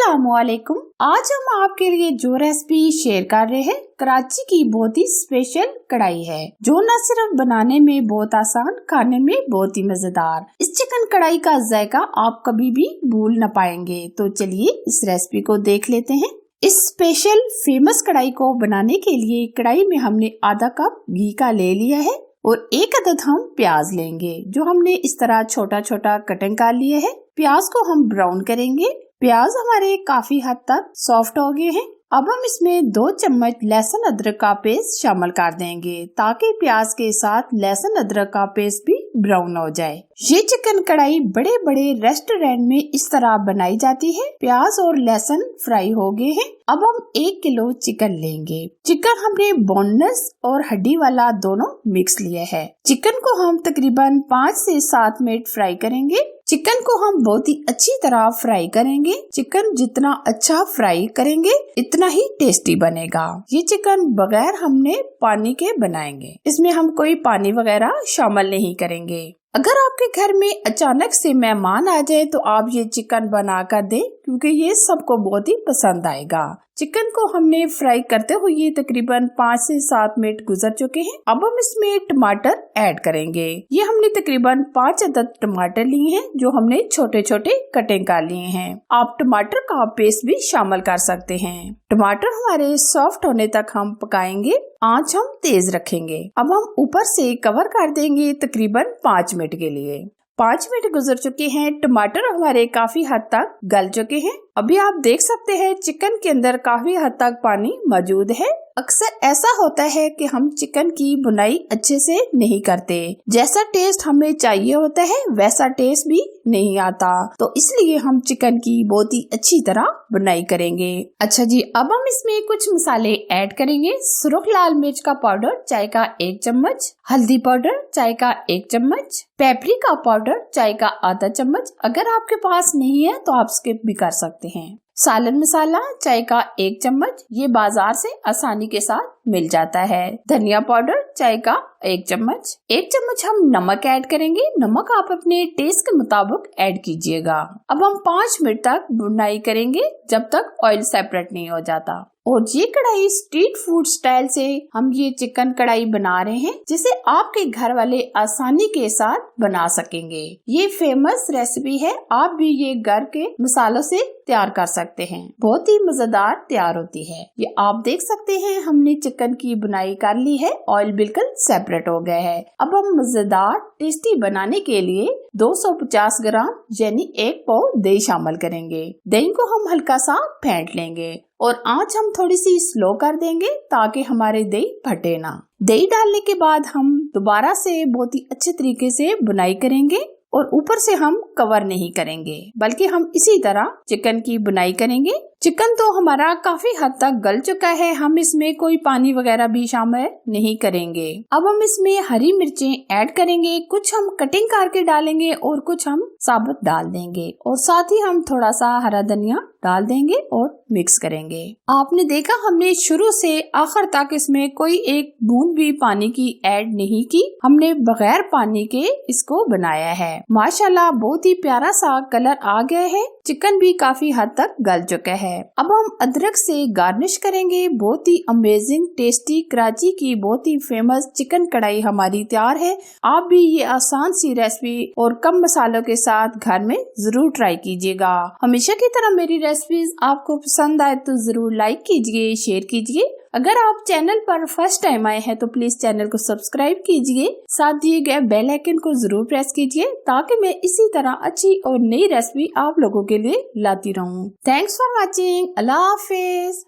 अस्सलामुअलैकुम। आज हम आपके लिए जो रेसिपी शेयर कर रहे हैं कराची की बहुत ही स्पेशल कढ़ाई है, जो न सिर्फ बनाने में बहुत आसान, खाने में बहुत ही मजेदार। इस चिकन कढ़ाई का जायका आप कभी भी भूल न पाएंगे। तो चलिए इस रेसिपी को देख लेते हैं। इस स्पेशल फेमस कढ़ाई को बनाने के लिए कढ़ाई में हमने आधा कप घी का ले लिया है और एक अदद हम प्याज लेंगे, जो हमने इस तरह छोटा छोटा कटिंग कर लिया है। प्याज को हम ब्राउन करेंगे। प्याज हमारे काफी हद तक सॉफ्ट हो गए हैं। अब हम इसमें 2 चम्मच लहसुन अदरक का पेस्ट शामिल कर देंगे, ताकि प्याज के साथ लहसुन अदरक का पेस्ट भी ब्राउन हो जाए। ये चिकन कढ़ाई बड़े बड़े रेस्टोरेंट में इस तरह बनाई जाती है। प्याज और लहसुन फ्राई हो गए हैं। अब हम 1 किलो चिकन लेंगे। चिकन हमने बोनलेस और हड्डी वाला दोनों मिक्स लिया है। चिकन को हम तकरीबन 5 से 7 मिनट फ्राई करेंगे। चिकन को हम बहुत ही अच्छी तरह फ्राई करेंगे। चिकन जितना अच्छा फ्राई करेंगे इतना ही टेस्टी बनेगा। ये चिकन बगैर हमने पानी के बनाएंगे, इसमें हम कोई पानी वगैरह शामिल नहीं करेंगे। अगर आपके घर में अचानक से मेहमान आ जाए तो आप ये चिकन बना कर दें, क्योंकि ये सबको बहुत ही पसंद आएगा। चिकन को हमने फ्राई करते हुए तकरीबन 5 से 7 मिनट गुजर चुके हैं। अब हम इसमें टमाटर ऐड करेंगे। ये हमने तकरीबन 5 अदद टमाटर लिए हैं, जो हमने छोटे छोटे कटिंग कर लिए हैं। आप टमाटर का पेस्ट भी शामिल कर सकते हैं। टमाटर हमारे सॉफ्ट होने तक हम पकाएंगे। आंच हम तेज रखेंगे। अब हम ऊपर से कवर कर देंगे तकरीबन 5 मिनट के लिए। 5 मिनट गुजर चुके हैं। टमाटर हमारे काफी हद तक गल चुके हैं। अभी आप देख सकते हैं चिकन के अंदर काफी हद तक पानी मौजूद है। अक्सर ऐसा होता है कि हम चिकन की बुनाई अच्छे से नहीं करते। जैसा टेस्ट हमें चाहिए होता है वैसा टेस्ट भी नहीं आता, तो इसलिए हम चिकन की बहुत ही अच्छी तरह बुनाई करेंगे। अच्छा जी, अब हम इसमें कुछ मसाले ऐड करेंगे। सुर्ख लाल मिर्च का पाउडर चाय का 1 चम्मच, हल्दी पाउडर चाय का 1 चम्मच, पेपरिका पाउडर चाय का आधा चम्मच। अगर आपके पास नहीं है तो आप स्किप भी कर सकते हैं। सालन मसाला चाय का 1 चम्मच, ये बाजार से आसानी के साथ मिल जाता है। धनिया पाउडर चाय का 1 चम्मच। 1 चम्मच हम नमक ऐड करेंगे। नमक आप अपने टेस्ट के मुताबिक ऐड कीजिएगा। अब हम 5 मिनट तक बुनाई करेंगे, जब तक ऑयल सेपरेट नहीं हो जाता। और ये कढ़ाई स्ट्रीट फूड स्टाइल से हम ये चिकन कढ़ाई बना रहे हैं, जिसे आपके घर वाले आसानी के साथ बना सकेंगे। ये फेमस रेसिपी है, आप भी ये घर के मसालों से तैयार कर सकते हैं। बहुत ही मजेदार तैयार होती है। ये आप देख सकते हैं हमने चिकन की बुनाई कर ली है। ऑयल बिल्कुल सेपरेट हो गया है। अब हम मजेदार टेस्टी बनाने के लिए 250 ग्राम यानी 1 पाव दही शामिल करेंगे। दही को हम हल्का सा फेंट लेंगे और आंच हम थोड़ी सी स्लो कर देंगे, ताकि हमारे दही फटे ना। दही डालने के बाद हम दोबारा से बहुत ही अच्छे तरीके से बुनाई करेंगे और ऊपर से हम कवर नहीं करेंगे, बल्कि हम इसी तरह चिकन की बुनाई करेंगे। चिकन तो हमारा काफी हद तक गल चुका है, हम इसमें कोई पानी वगैरह भी शामिल नहीं करेंगे। अब हम इसमें हरी मिर्चें ऐड करेंगे। कुछ हम कटिंग करके डालेंगे और कुछ हम साबुत डाल देंगे, और साथ ही हम थोड़ा सा हरा धनिया डाल देंगे और मिक्स करेंगे। आपने देखा हमने शुरू से आखिर तक इसमें कोई एक बूंद भी पानी की ऐड नहीं की। हमने बगैर पानी के इसको बनाया है। माशाल्लाह बहुत ही प्यारा सा कलर आ गया है। चिकन भी काफी हद तक गल चुका है। अब हम अदरक से गार्निश करेंगे। बहुत ही अमेजिंग टेस्टी कराची की बहुत ही फेमस चिकन कढ़ाई हमारी तैयार है। आप भी ये आसान सी रेसिपी और कम मसालों के साथ घर में जरूर ट्राई कीजिएगा। हमेशा की तरह मेरी रेसिपीज आपको पसंद आए तो जरूर लाइक कीजिए, शेयर कीजिए। अगर आप चैनल पर फर्स्ट टाइम आए हैं तो प्लीज चैनल को सब्सक्राइब कीजिए। साथ दिए गए बेल आइकन को जरूर प्रेस कीजिए, ताकि मैं इसी तरह अच्छी और नई रेसिपी आप लोगों के लिए लाती रहूं। Thanks for watching. Allah Hafiz.